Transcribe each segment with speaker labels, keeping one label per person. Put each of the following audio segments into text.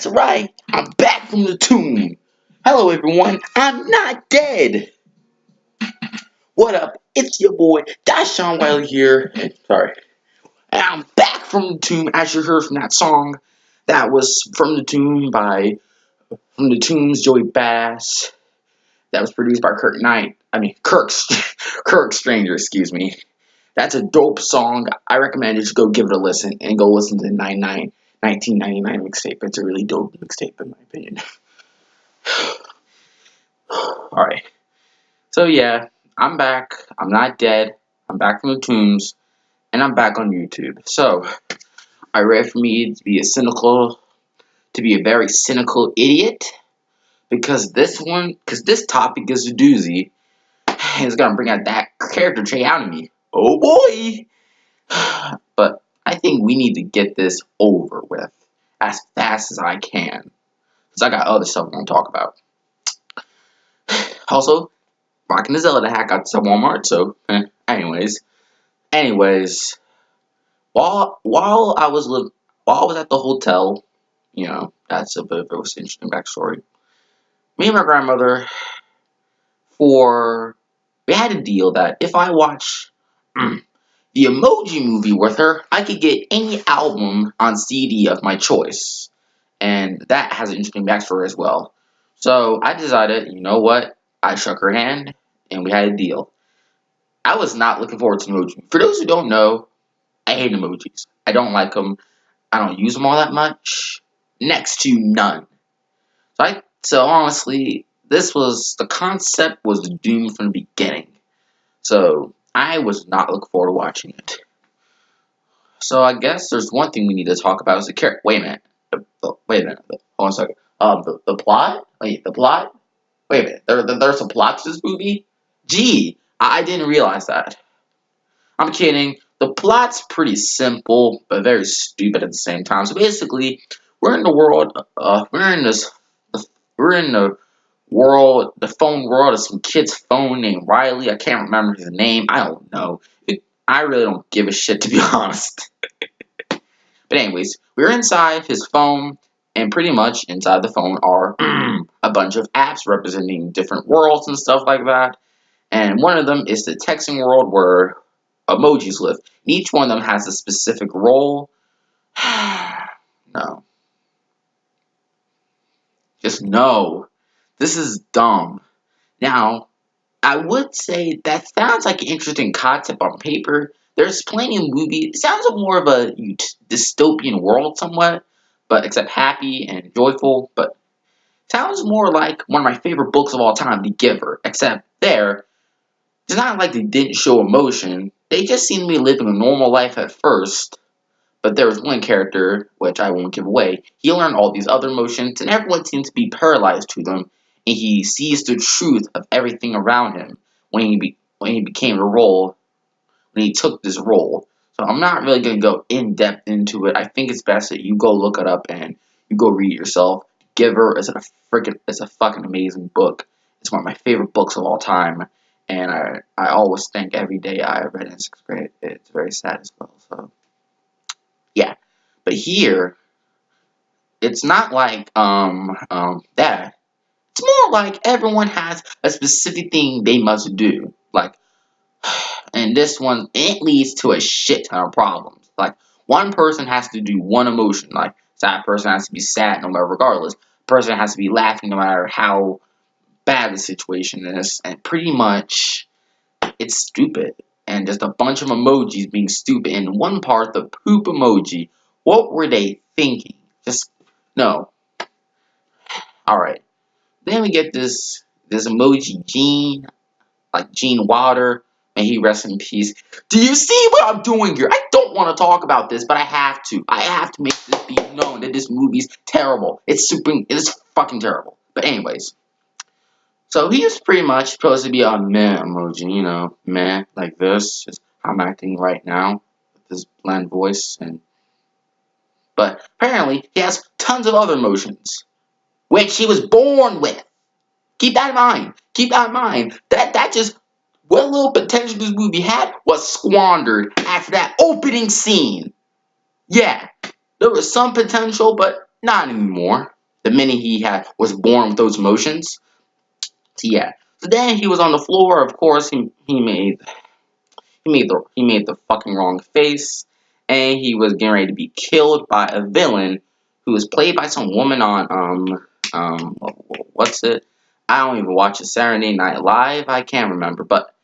Speaker 1: That's right, I'm back from the tomb. Hello everyone, I'm not dead. What up? It's your boy, Dashawn Wiley here. Sorry. And I'm back from the tomb, as you heard from that song. That was From the Tomb by From the Tomb's Joey Bass. That was produced by Kirk Stranger, excuse me. That's a dope song. I recommend you just go give it a listen and go listen to the 1999 mixtape. It's a really dope mixtape in my opinion. Alright. So yeah, I'm back. I'm not dead. I'm back from the tombs. And I'm back on YouTube. So, are you ready for me to be a very cynical idiot? Because this topic is a doozy. It's gonna bring out that character trait out of me. Oh boy! But I think we need to get this over with as fast as I can. Because I got other stuff I want to talk about. Also, rocking the Zelda hat, got this at Walmart, so anyways, while I was at the hotel, that's a bit of an interesting backstory. Me and my grandmother, we had a deal that if I watch the Emoji Movie with her, I could get any album on CD of my choice, and that has an interesting backstory as well. So I decided, you know what? I shook her hand, and we had a deal. I was not looking forward to emoji. For those who don't know, I hate emojis. I don't like them. I don't use them all that much. Next to none. So honestly, the concept was doomed from the beginning. So I was not looking forward to watching it. So I guess there's one thing we need to talk about is the character. Wait a minute. Wait a minute. Hold on a second. The plot? Wait, the plot? Wait a minute. There's a plot to this movie? Gee, I didn't realize that. I'm kidding. The plot's pretty simple, but very stupid at the same time. So basically, we're in the world. We're in the world, the phone world of some kid's phone named Riley. I can't remember his name. I don't know. I really don't give a shit, to be honest. But anyways, we're inside his phone, and pretty much inside the phone are a bunch of apps representing different worlds and stuff like that. And one of them is the texting world where emojis live. Each one of them has a specific role. No. Just no. This is dumb. Now, I would say that sounds like an interesting concept on paper. There's plenty of movies. It sounds like more of a dystopian world somewhat, but except happy and joyful. But sounds more like one of my favorite books of all time, The Giver. Except it's not like they didn't show emotion. They just seemed to be living a normal life at first. But there was one character, which I won't give away. He learned all these other emotions, and everyone seems to be paralyzed to them. And he sees the truth of everything around him when he became a role, when he took this role. So I'm not really gonna go in depth into it. I think it's best that you go look it up and you go read it yourself. Giver is it's a fucking amazing book. It's one of my favorite books of all time, and I always think every day I read it in 6th grade. It's very sad as well. So yeah, but here it's not like that. It's more like everyone has a specific thing they must do. And this one, it leads to a shit ton of problems. Like, one person has to do one emotion. Like, sad person has to be sad no matter regardless. Person has to be laughing no matter how bad the situation is. And pretty much, it's stupid. And just a bunch of emojis being stupid. And one part, the poop emoji. What were they thinking? Just, no. Alright. Then we get this emoji Gene, like Gene Wilder, may he rest in peace. Do you see what I'm doing here? I don't want to talk about this, but I have to. I have to make this be known that this movie's terrible. It's fucking terrible. But anyways, so he's pretty much supposed to be a meh emoji, meh, like this, just how I'm acting right now, with this bland voice, but apparently he has tons of other emotions, which he was born with. Keep that in mind. Keep that in mind. That just, what little potential this movie had was squandered after that opening scene. Yeah, there was some potential, but not anymore. The minute he was born with those emotions. So yeah. So then he was on the floor. Of course, he made the fucking wrong face, and he was getting ready to be killed by a villain who was played by some woman on what's it? I don't even watch a Saturday Night Live. I can't remember, but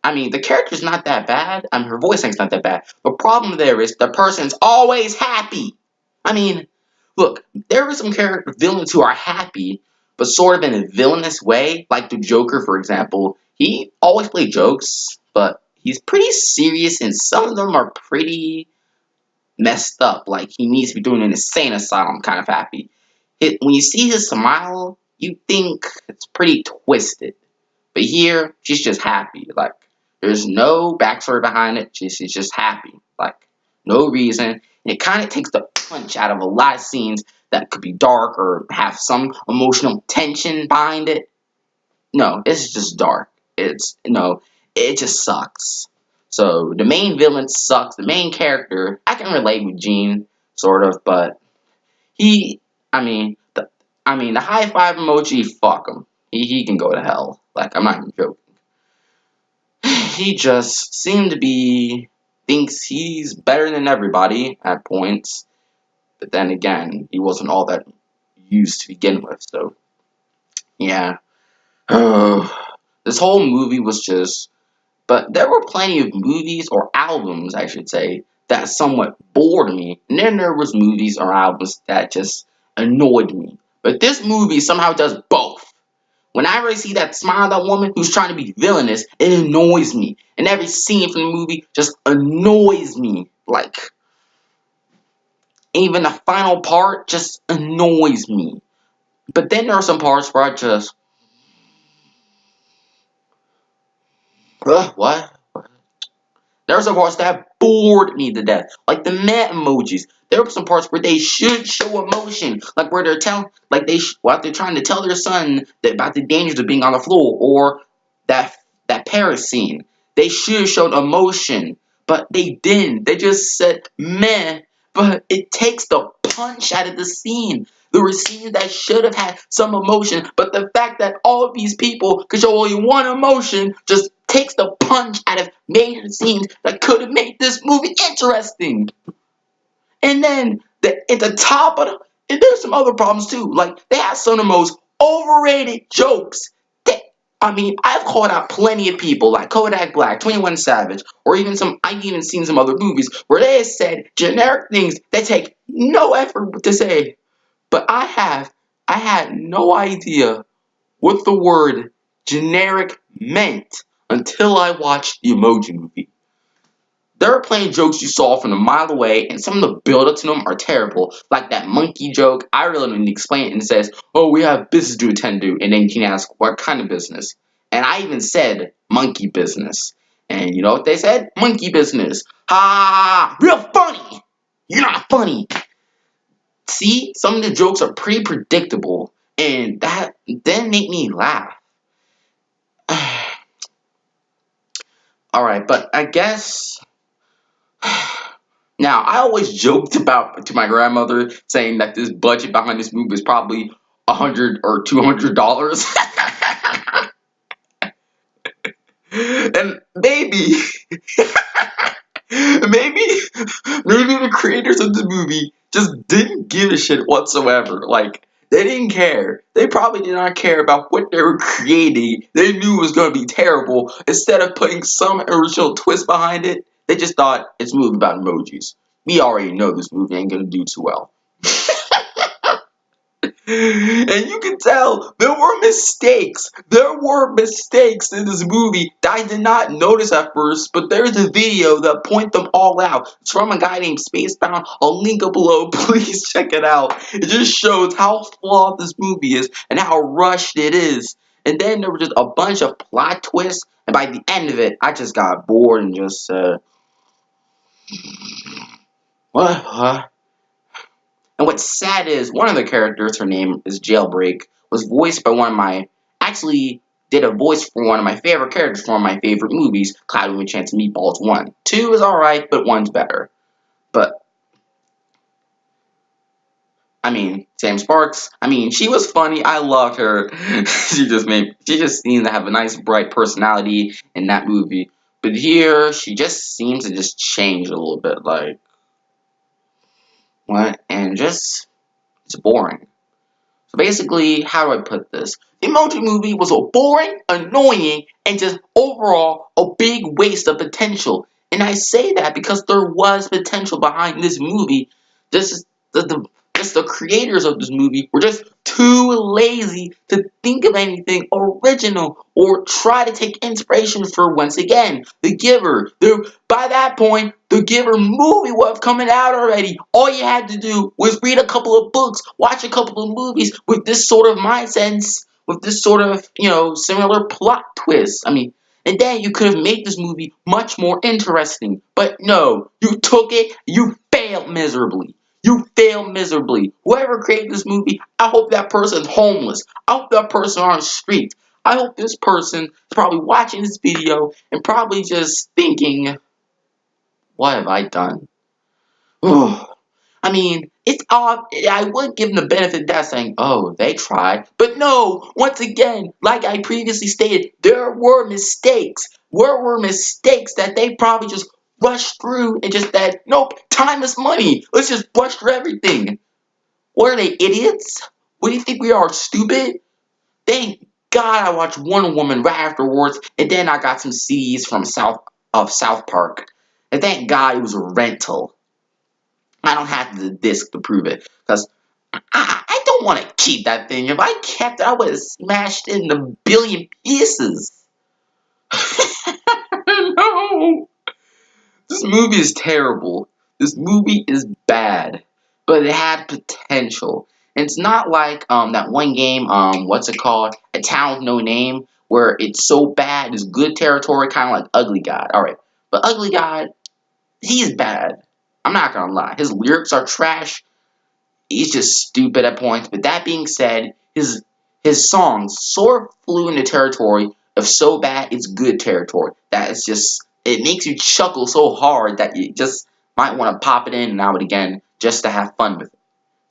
Speaker 1: I mean the character's not that bad. I mean her voice acting's not that bad. The problem there is the person's always happy. I mean, look, there are some character villains who are happy, but sort of in a villainous way, like the Joker, for example. He always plays jokes, but he's pretty serious, and some of them are pretty messed up. Like he needs to be doing an insane asylum kind of happy. When you see his smile, you think it's pretty twisted. But here, she's just happy. Like, there's no backstory behind it. She's just happy. Like, no reason. And it kind of takes the punch out of a lot of scenes that could be dark or have some emotional tension behind it. No, it's just dark. It just sucks. So, the main villain sucks. The main character, I can relate with Gene, sort of, but he, I mean, the high five emoji, fuck him. He can go to hell. Like, I'm not even joking. He just seemed to be, thinks he's better than everybody at points. But then again, he wasn't all that used to begin with, so, yeah. This whole movie was just, but there were plenty of movies, or albums, I should say, that somewhat bored me. And then there was movies or albums that just annoyed me. But this movie somehow does both. Whenever I see that smile of that woman who's trying to be villainous, it annoys me. And every scene from the movie just annoys me. Like, even the final part just annoys me. But then there are some parts where I just, what? There were some parts that bored me to death, like the meh emojis. There were some parts where they should show emotion, like where they're telling, like they're trying to tell their son about the dangers of being on the floor, or that Paris scene. They should have shown emotion, but they didn't. They just said meh, but it takes the punch out of the scene. There were scenes that should have had some emotion, but the fact that all of these people could show only one emotion just takes the punch out of major scenes that could have made this movie interesting. And then at the top of and there's some other problems too. Like they have some of the most overrated jokes. I mean, I've called out plenty of people like Kodak Black, 21 Savage, or even I've even seen some other movies where they have said generic things that take no effort to say. But I had no idea what the word generic meant until I watched the Emoji Movie. There are plenty of jokes you saw from a mile away, and some of the build-up to them are terrible. Like that monkey joke, I really don't need to explain it, and it says, oh, we have business to attend to, and then you can ask, what kind of business? And I even said, monkey business. And you know what they said? Monkey business. Ha! Real funny! You're not funny! See, some of the jokes are pretty predictable, and that then make me laugh. Alright, but I guess... Now, I always joked about to my grandmother saying that this budget behind this movie is probably $100 or $200. And maybe, maybe the creators of the movie just didn't give a shit whatsoever. Like, they didn't care. They probably did not care about what they were creating. They knew it was going to be terrible. Instead of putting some original twist behind it, they just thought it's a movie about emojis. We already know this movie ain't going to do too well. And you can tell there were mistakes. There were mistakes in this movie that I did not notice at first, but there's a video that point them all out. It's from a guy named Spacebound. I'll link it below. Please check it out. It just shows how flawed this movie is and how rushed it is. And then there were just a bunch of plot twists, and by the end of it, I just got bored and just said, what? And what's sad is one of the characters, her name is Jailbreak, was voiced by actually did a voice for one of my favorite characters from one of my favorite movies, Cloudy with a Chance of Meatballs 1. 2 is alright, but 1's better. But Sam Sparks. She was funny. I loved her. She just seemed to have a nice, bright personality in that movie. But here, she just seems to just change a little bit. Like, what? And just, it's boring. So basically, how do I put this? The Emoji Movie was a boring, annoying, and just overall a big waste of potential. And I say that because there was potential behind this movie. This is just the creators of this movie were just too lazy to think of anything original or try to take inspiration for, once again, The Giver. By that point, The Giver movie would have coming out already. All you had to do was read a couple of books, watch a couple of movies with this sort of mindset, with this sort of, similar plot twist. And then you could have made this movie much more interesting. But no, you took it, you failed miserably. You failed miserably. Whoever created this movie, I hope that person's homeless. I hope that person on the street. I hope this person is probably watching this video and probably just thinking, what have I done? It's odd. I would give them the benefit of that, saying, oh, they tried. But no, once again, like I previously stated, there were mistakes. Were mistakes that they probably just rushed through and just said, nope, time is money. Let's just rush through everything. What are they, idiots? What do you think we are, stupid? Thank God I watched Wonder Woman right afterwards, and then I got some CDs from South Park. And thank God it was a rental. I don't have the disc to prove it, because I don't want to keep that thing. If I kept it, I would have smashed it in a billion pieces. No! This movie is terrible. This movie is bad, but it had potential. And it's not like that one game, what's it called? A Town with No Name, where it's so bad it's good territory, kind of like Ugly God. Alright, but Ugly God, he's bad. I'm not gonna lie. His lyrics are trash. He's just stupid at points. But that being said, his songs sort of flew into territory of so bad it's good territory. That is just, it makes you chuckle so hard that you just might want to pop it in now and again just to have fun with it.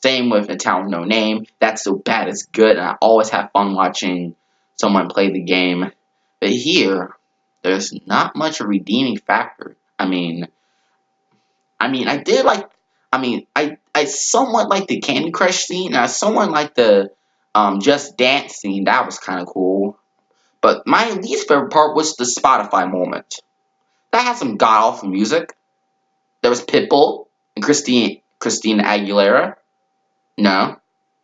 Speaker 1: Same with A Town with No Name. That's so bad it's good, and I always have fun watching someone play the game. But here, there's not much a redeeming factor. I did like, I somewhat like the Candy Crush scene, and I somewhat like the Just Dance scene. That was kind of cool. But my least favorite part was the Spotify moment. That had some god-awful music. There was Pitbull and Christina Aguilera. No,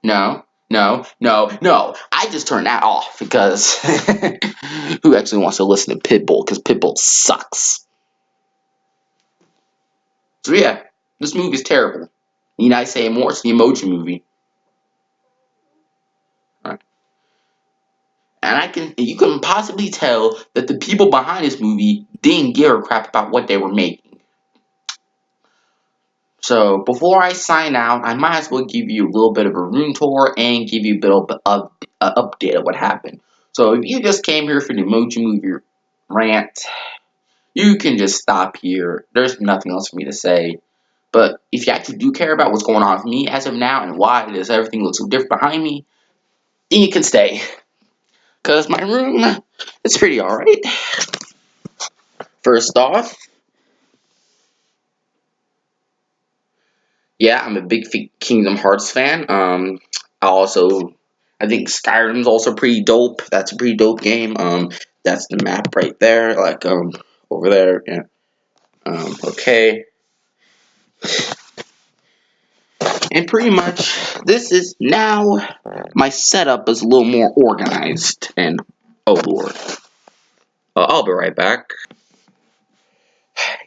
Speaker 1: no, no, no, no. I just turned that off because who actually wants to listen to Pitbull? Because Pitbull sucks. So yeah, this movie is terrible. Need I say more? It's the Emoji Movie. Right. And you can possibly tell that the people behind this movie didn't give a crap about what they were making. So before I sign out, I might as well give you a little bit of a room tour and give you a bit of an update of what happened. So if you just came here for the Emoji Movie rant, you can just stop here. There's nothing else for me to say. But if you actually do care about what's going on with me as of now and why does everything look so different behind me, then you can stay. Because my room, it's pretty alright. First off, yeah, I'm a big Kingdom Hearts fan. I think Skyrim's also pretty dope. That's a pretty dope game. That's the map right there, like, over there, yeah. Okay. And pretty much, this is now, my setup is a little more organized, and, oh lord. I'll be right back.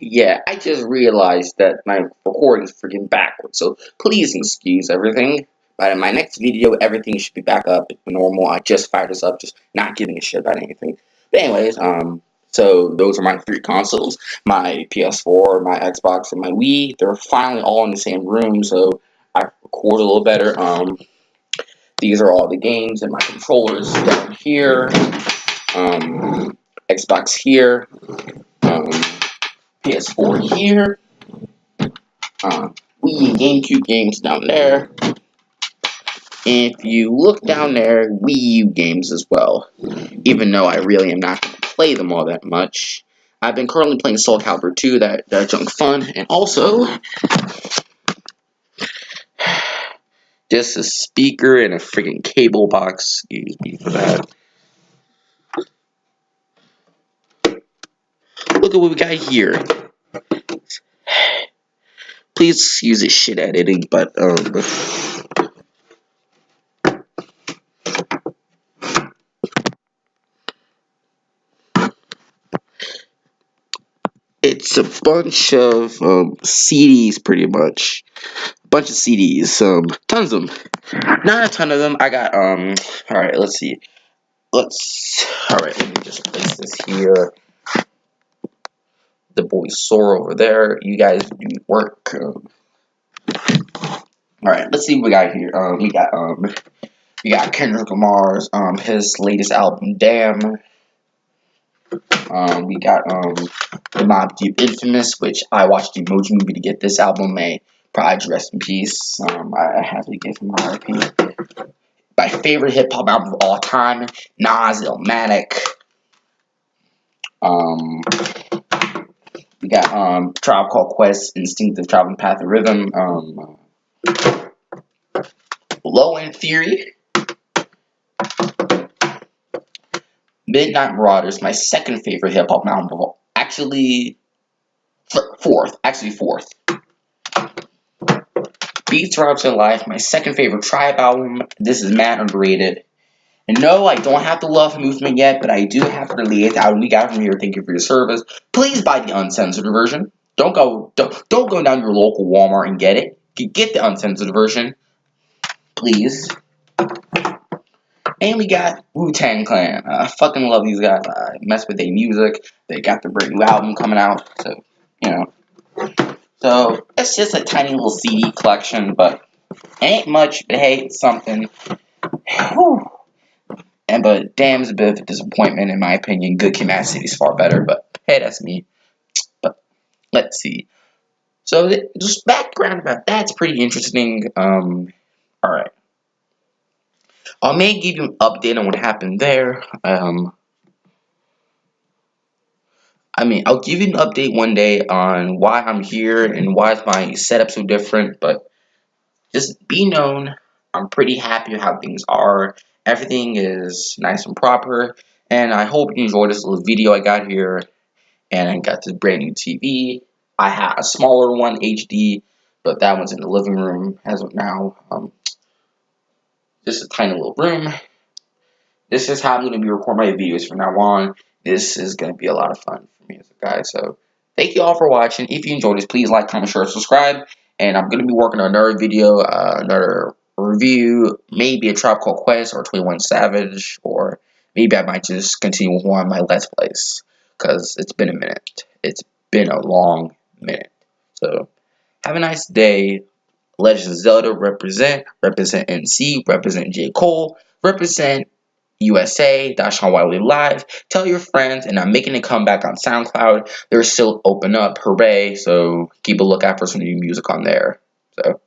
Speaker 1: Yeah, I just realized that my recording's freaking backwards, so please excuse everything. But in my next video, everything should be back up normal. I just fired this up, just not giving a shit about anything. But anyways, so those are my three consoles. My PS4, my Xbox, and my Wii. They're finally all in the same room, so I record a little better. These are all the games and my controllers down here. Xbox here. PS4 here. Wii and GameCube games down there. If you look down there, Wii U games as well. Even though I really am not going to play them all that much. I've been currently playing Soul Calibur 2, that junk fun, and also just a speaker and a freaking cable box. Excuse me for that. Look at what we got here. Please excuse this shit editing, but it's a bunch of CDs, pretty much. A bunch of CDs, tons of them. Not a ton of them. I got all right. Let's see. All right. Let me just place this here. The boy Sora over there. You guys do work. All right. Let's see what we got here. We got Kendrick Lamar's his latest album, Damn. We got the Mobb Deep Infamous, which I watched the Emoji Movie to get this album. May Pride rest in peace. I have to give him RIP. My favorite hip hop album of all time, Nas, Illmatic. We got Tribe Called Quest, Instinctive Traveling Path of Rhythm. Low End Theory. Midnight Marauders, my second favorite hip hop album of all. Actually, fourth. Beats Rhymes in Life, my second favorite Tribe album. This is mad underrated. And no, I don't have the Love Movement yet, but I do have the latest album we got from here. Thank you for your service. Please buy the uncensored version. Don't go down to your local Walmart and get it. Get the uncensored version, please. And we got Wu-Tang Clan. I fucking love these guys. I mess with their music. They got the brand new album coming out, so you know. So it's just a tiny little CD collection, but ain't much. But hey, it's something. Whew. But damn, it's a bit of a disappointment in my opinion. Good Kid, Mad City is far better, but hey, that's me. But let's see. So just background about that's pretty interesting. All right. I may give you an update on what happened there. I'll give you an update one day on why I'm here and why is my setup so different. But just be known, I'm pretty happy with how things are. Everything is nice and proper, and I hope you enjoyed this little video I got here. And I got this brand new TV. I had a smaller one, HD, but that one's in the living room as of now. Just a tiny little room. This is how I'm going to be recording my videos from now on. This is going to be a lot of fun for me as a guy. So thank you all for watching. If you enjoyed this, please like, comment, share, subscribe. And I'm going to be working on another video, another review, maybe a Tribe Called Quest or 21 Savage, or maybe I might just continue with one of my Let's Plays, because it's been a minute. It's been a long minute. So have a nice day. Legend of Zelda represent NC, represent J. Cole, represent USA, Dash on Wiley Live. Tell your friends, and I'm making a comeback on SoundCloud. They're still open up, hooray! So keep a lookout for some new music on there. So